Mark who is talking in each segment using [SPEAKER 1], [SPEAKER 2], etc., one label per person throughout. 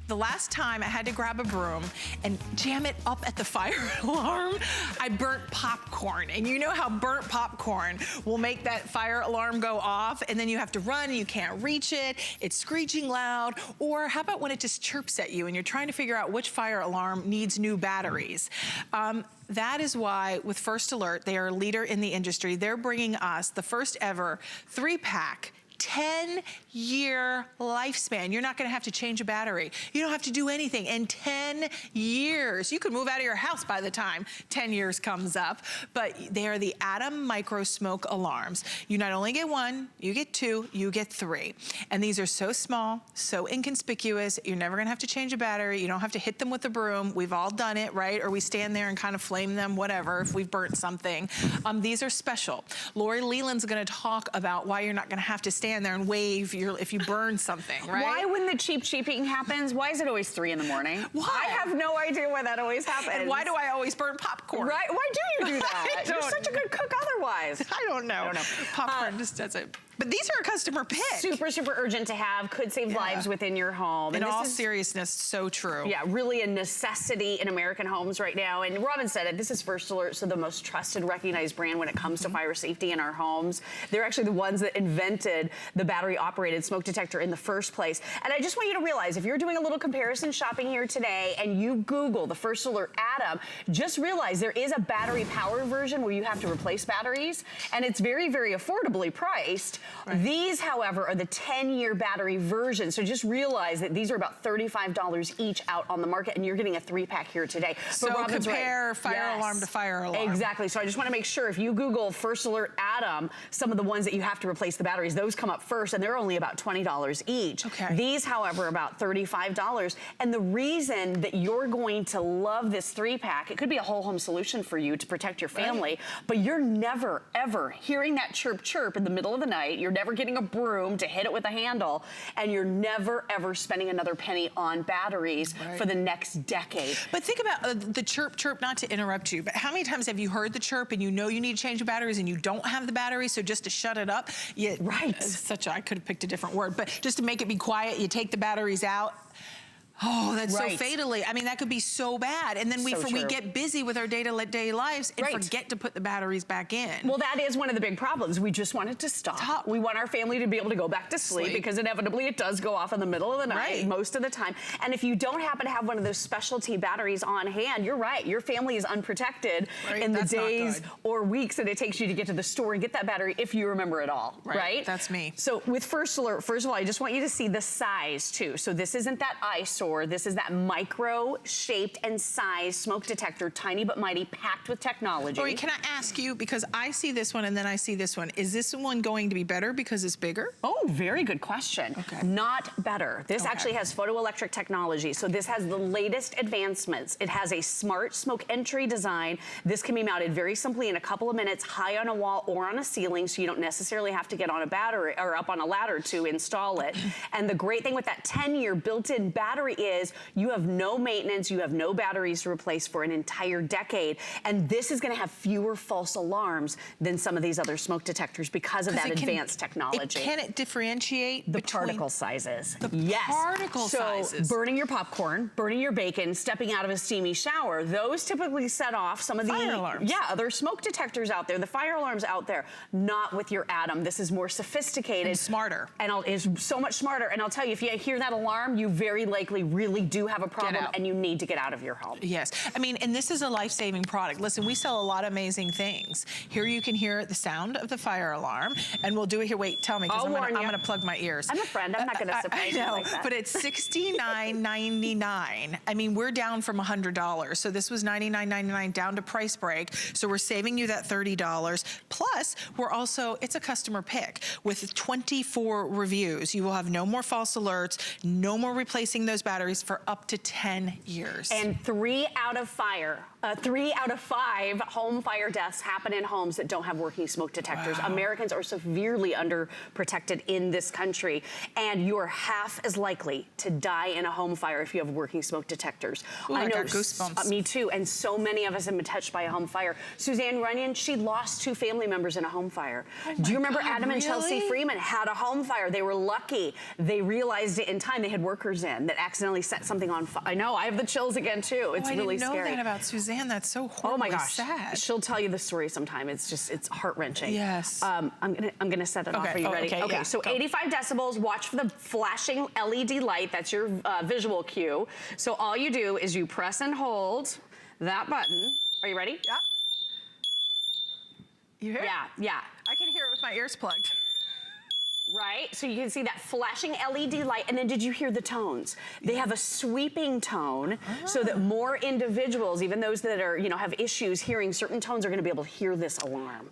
[SPEAKER 1] the last time I had to grab a broom and jam it up at the fire alarm, I burnt popcorn. And you know how burnt popcorn will make that fire alarm go off, and then you have to run and you can't reach it, it's screeching loud. Or how about when it just chirps at you and you're trying to figure out which fire alarm needs new batteries? That is why with First Alert, they are a leader in the industry. They're bringing us the first ever 3-pack 10-year lifespan. You're not gonna have to change a battery. You don't have to do anything. In 10 years, you could move out of your house by the time 10 years comes up, but they are the Atom Micro Smoke Alarms. You not only get one, you get two, you get three. And these are so small, so inconspicuous, you're never gonna have to change a battery, you don't have to hit them with a broom. We've all done it, right? Or we stand there and kind of flame them, whatever, if we've burnt something. These are special. Lori Leland's gonna talk about why you're not gonna have to stand there and wave if you burn something, right?
[SPEAKER 2] Why when the cheaping happens, why is it always 3 in the morning?
[SPEAKER 1] Why?
[SPEAKER 2] I have no idea why that always happens.
[SPEAKER 1] And why do I always burn popcorn?
[SPEAKER 2] Right, why do you do that? You're such a good cook otherwise.
[SPEAKER 1] I don't know. Popcorn just does it. But these are a customer pick.
[SPEAKER 2] Super, super urgent to have, could save lives within your home.
[SPEAKER 1] In all seriousness, so true.
[SPEAKER 2] Yeah, really a necessity in American homes right now. And Robin said it, this is First Alert, so the most trusted, recognized brand when it comes to fire safety in our homes. They're actually the ones that invented the battery-operated smoke detector in the first place. And I just want you to realize, if you're doing a little comparison shopping here today and you Google the First Alert Atom, just realize there is a battery-powered version where you have to replace batteries, and it's very, very affordably priced. Right. These, however, are the 10-year battery version. So just realize that these are about $35 each out on the market, and you're getting a 3-pack here today.
[SPEAKER 1] So compare fire alarm to fire alarm.
[SPEAKER 2] Exactly. So I just want to make sure if you Google First Alert Atom, some of the ones that you have to replace the batteries, those come up first, and they're only about $20 each.
[SPEAKER 1] Okay.
[SPEAKER 2] These, however, are about $35. And the reason that you're going to love this 3-pack, it could be a whole home solution for you to protect your family, but you're never, ever hearing that chirp chirp in the middle of the night. You're never getting a broom to hit it with a handle, and you're never, ever spending another penny on batteries for the next decade.
[SPEAKER 1] But think about the chirp chirp, not to interrupt you, but how many times have you heard the chirp and you know you need to change the batteries and you don't have the batteries, so just to shut it up, I could have picked a different word, but just to make it be quiet, you take the batteries out. Oh, that's so fatally. I mean, that could be so bad. And then we get busy with our day-to-day lives and forget to put the batteries back in.
[SPEAKER 2] Well, that is one of the big problems. We just want it to stop. We want our family to be able to go back to sleep because inevitably it does go off in the middle of the night most of the time. And if you don't happen to have one of those specialty batteries on hand, you're right. Your family is unprotected in the days or weeks that it takes you to get to the store and get that battery if you remember it all, right?
[SPEAKER 1] That's me.
[SPEAKER 2] So with First Alert, first of all, I just want you to see the size too. So this isn't that eyesore. This is that micro-shaped and sized smoke detector, tiny but mighty, packed with technology.
[SPEAKER 1] Lori, can I ask you, because I see this one and then I see this one, is this one going to be better because it's bigger?
[SPEAKER 2] Oh, very good question. Not better. This actually has photoelectric technology, so this has the latest advancements. It has a smart smoke entry design. This can be mounted very simply in a couple of minutes, high on a wall or on a ceiling, so you don't necessarily have to get on a battery or up on a ladder to install it. And the great thing with that 10-year built-in battery is you have no maintenance, you have no batteries to replace for an entire decade, and this is going to have fewer false alarms than some of these other smoke detectors because of that advanced technology.
[SPEAKER 1] Can it differentiate
[SPEAKER 2] the particle sizes?
[SPEAKER 1] The particle sizes.
[SPEAKER 2] So burning your popcorn, burning your bacon, stepping out of a steamy shower, those typically set off some of the
[SPEAKER 1] fire alarms.
[SPEAKER 2] other smoke detectors out there, the fire alarms out there. Not with your Atom. This is more sophisticated
[SPEAKER 1] and smarter,
[SPEAKER 2] and is so much smarter. And I'll tell you, if you hear that alarm, you very likely really do have a problem and you need to get out of your home.
[SPEAKER 1] Yes, I mean, and this is a life-saving product. Listen, we sell a lot of amazing things. Here you can hear the sound of the fire alarm, and we'll do it here. Wait, tell me, because I'm gonna plug my ears.
[SPEAKER 2] I'm a friend, I'm not gonna surprise you like that.
[SPEAKER 1] But it's $69.99. I mean, we're down from $100. So this was $99.99 down to price break. So we're saving you that $30. Plus, we're also, it's a customer pick. With 24 reviews, you will have no more false alerts, no more replacing those batteries for up to 10 years.
[SPEAKER 2] And 3 out of 5 3 out of 5 home fire deaths happen in homes that don't have working smoke detectors.
[SPEAKER 1] Wow.
[SPEAKER 2] Americans are severely underprotected in this country, and you are half as likely to die in a home fire if you have working smoke detectors.
[SPEAKER 1] Ooh, I got goosebumps.
[SPEAKER 2] Me too, and so many of us have been touched by a home fire. Suzanne Runyon, she lost 2 family members in a home fire. Do you remember
[SPEAKER 1] God,
[SPEAKER 2] Adam and Chelsea
[SPEAKER 1] really?
[SPEAKER 2] Freeman had a home fire? They were lucky. They realized it in time. They had workers in that accidentally set something on fire. I know, I have the chills again too. It's really scary.
[SPEAKER 1] I didn't know that about Suzanne. That's so horribly
[SPEAKER 2] Oh my gosh,
[SPEAKER 1] sad.
[SPEAKER 2] she'll tell you the story sometime. It's heart-wrenching.
[SPEAKER 1] Yes.
[SPEAKER 2] I'm gonna set it off. Are you ready?
[SPEAKER 1] Okay, yeah,
[SPEAKER 2] so
[SPEAKER 1] go.
[SPEAKER 2] 85 decibels, watch for the flashing LED light. That's your visual cue. So all you do is you press and hold that button. Are you ready?
[SPEAKER 1] Yeah. You hear it?
[SPEAKER 2] Yeah.
[SPEAKER 1] I can hear it with my ears plugged.
[SPEAKER 2] Right, so you can see that flashing LED light, and then did you hear the tones? They have a sweeping tone so that more individuals, even those that are, have issues hearing certain tones, are gonna be able to hear this alarm.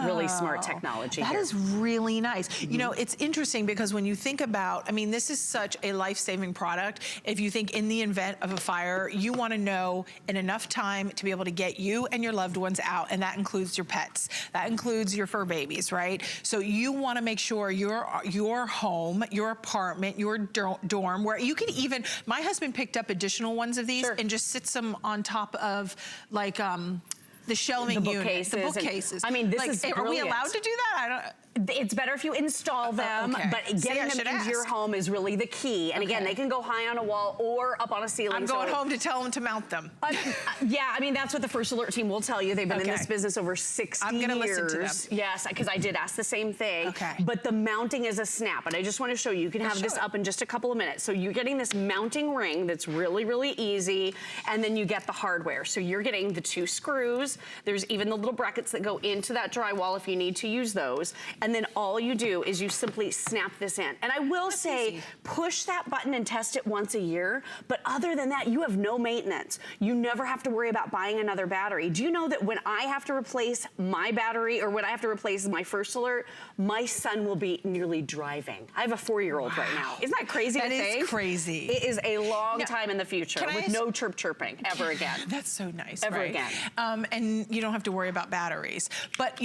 [SPEAKER 2] Really smart technology
[SPEAKER 1] That
[SPEAKER 2] here.
[SPEAKER 1] is really nice. You know, it's interesting because when you think about, this is such a life-saving product. If you think in the event of a fire, you wanna know in enough time to be able to get you and your loved ones out, and that includes your pets. That includes your fur babies, right? So you wanna make sure your home, your apartment, your dorm, where you can even, my husband picked up additional ones of these and just sits them on top of like the shelving unit, the bookcases.
[SPEAKER 2] This is brilliant.
[SPEAKER 1] Are we allowed to do that? I don't.
[SPEAKER 2] It's better if you install them, but getting them into your home is really the key. And again, they can go high on a wall or up on a ceiling.
[SPEAKER 1] I'm going home to tell them to mount them.
[SPEAKER 2] That's what the First Alert team will tell you. They've been in this business over 60 years.
[SPEAKER 1] I'm gonna listen to them.
[SPEAKER 2] Yes, because I did ask the same thing. But the mounting is a snap, and I just want to show you. You can have this up in just a couple of minutes. So you're getting this mounting ring that's really, really easy, and then you get the hardware. So you're getting the 2 screws. There's even the little brackets that go into that drywall if you need to use those. And then all you do is you simply snap this in. And I will say, push that button and test it once a year. But other than that, you have no maintenance. You never have to worry about buying another battery. Do you know that when I have to replace my battery or when I have to replace my First Alert, my son will be nearly driving. I have a 4-year-old right now. Isn't that crazy to think?
[SPEAKER 1] That is crazy.
[SPEAKER 2] It is a long time in the future with no chirping ever again.
[SPEAKER 1] That's so nice,
[SPEAKER 2] ever again.
[SPEAKER 1] And you don't have to worry about batteries. But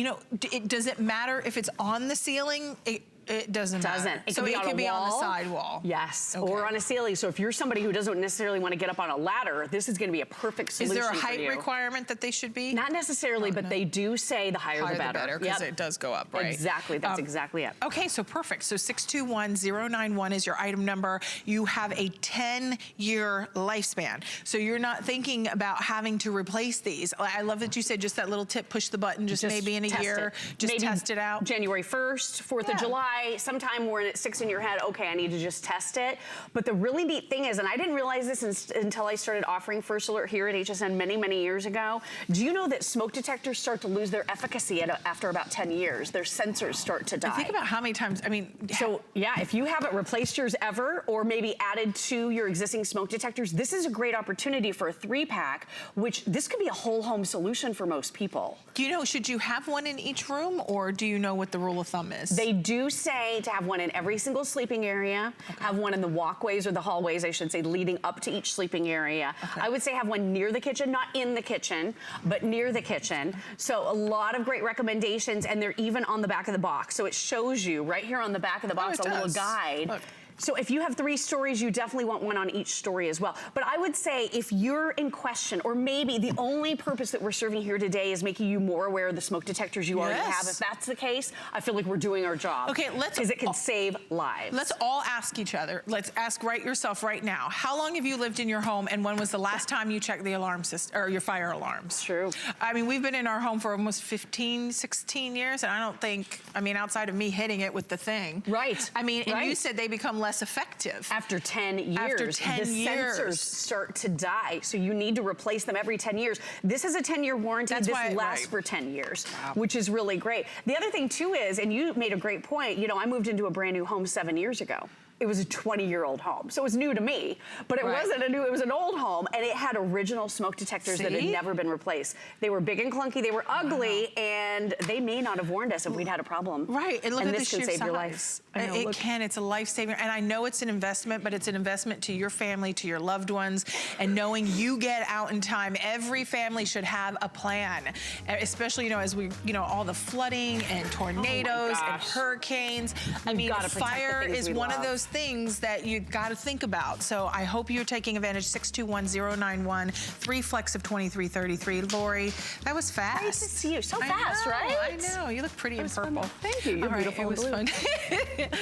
[SPEAKER 1] does it matter if it's on the ceiling? It doesn't matter.
[SPEAKER 2] It
[SPEAKER 1] so it can be on the sidewall.
[SPEAKER 2] Yes, or on a ceiling. So if you're somebody who doesn't necessarily want to get up on a ladder, this is going to be a perfect solution.
[SPEAKER 1] Is there a height requirement that they should be?
[SPEAKER 2] Not necessarily, but they do say the higher the better.
[SPEAKER 1] Because it does go up, right?
[SPEAKER 2] Exactly, that's exactly it.
[SPEAKER 1] Okay, so perfect. So 621091 is your item number. You have a 10-year lifespan. So you're not thinking about having to replace these. I love that you said just that little tip, push the button, just maybe in a year, just test it out.
[SPEAKER 2] January 1st, 4th of July, sometime when it sticks in your head, okay, I need to just test it. But the really neat thing is, and I didn't realize this until I started offering First Alert here at HSN many, many years ago. Do you know that smoke detectors start to lose their efficacy after about 10 years? Their sensors start to die.
[SPEAKER 1] Think about how many times,
[SPEAKER 2] So yeah, if you haven't replaced yours ever, or maybe added to your existing smoke detectors, this is a great opportunity for a 3-pack, which this could be a whole home solution for most people.
[SPEAKER 1] Do you know, should you have one in each room, or do you know what the rule of thumb is?
[SPEAKER 2] They do say to have one in every single sleeping area, have one in the walkways or the hallways, I should say, leading up to each sleeping area. I would say have one near the kitchen, not in the kitchen, but near the kitchen. So a lot of great recommendations, and they're even on the back of the box. So it shows you right here on the back of the box a little guide. Look. So if you have 3 stories, you definitely want one on each story as well. But I would say if you're in question, or maybe the only purpose that we're serving here today is making you more aware of the smoke detectors you already have. If that's the case, I feel like we're doing our job.
[SPEAKER 1] Okay,
[SPEAKER 2] because it can save lives.
[SPEAKER 1] Let's all ask each other. Let's ask yourself right now. How long have you lived in your home, and when was the last time you checked the alarm system or your fire alarms?
[SPEAKER 2] True.
[SPEAKER 1] We've been in our home for almost 15, 16 years, and I don't think, outside of me hitting it with the thing.
[SPEAKER 2] Right.
[SPEAKER 1] And you said they become less effective.
[SPEAKER 2] After 10 years.
[SPEAKER 1] After 10 years.
[SPEAKER 2] The sensors start to die, so you need to replace them every 10 years. This is a 10-year warranty. This lasts for 10 years, which is really great. The other thing, too, is, and you made a great point, I moved into a brand new home 7 years ago. it was a 20-year-old home. So it was new to me, but it wasn't it was an old home, and it had original smoke detectors that had never been replaced. They were big and clunky, they were ugly, and they may not have warned us if we'd had a problem.
[SPEAKER 1] Right, and look at
[SPEAKER 2] this
[SPEAKER 1] the
[SPEAKER 2] can
[SPEAKER 1] sheer
[SPEAKER 2] save your
[SPEAKER 1] size.
[SPEAKER 2] life.
[SPEAKER 1] It can, it's a lifesaver, and I know it's an investment, but it's an investment to your family, to your loved ones, and knowing you get out in time. Every family should have a plan, especially, you know, as we, you know, all the flooding and tornadoes and hurricanes. I mean, fire is one of those things that you got to think about. So I hope you're taking advantage. 621-091, 3 flex of 2333. Lori, that was fast.
[SPEAKER 2] Nice to see you. So fast, right?
[SPEAKER 1] I know. You look pretty in purple.
[SPEAKER 2] Thank you. You're beautiful.
[SPEAKER 1] It was fun.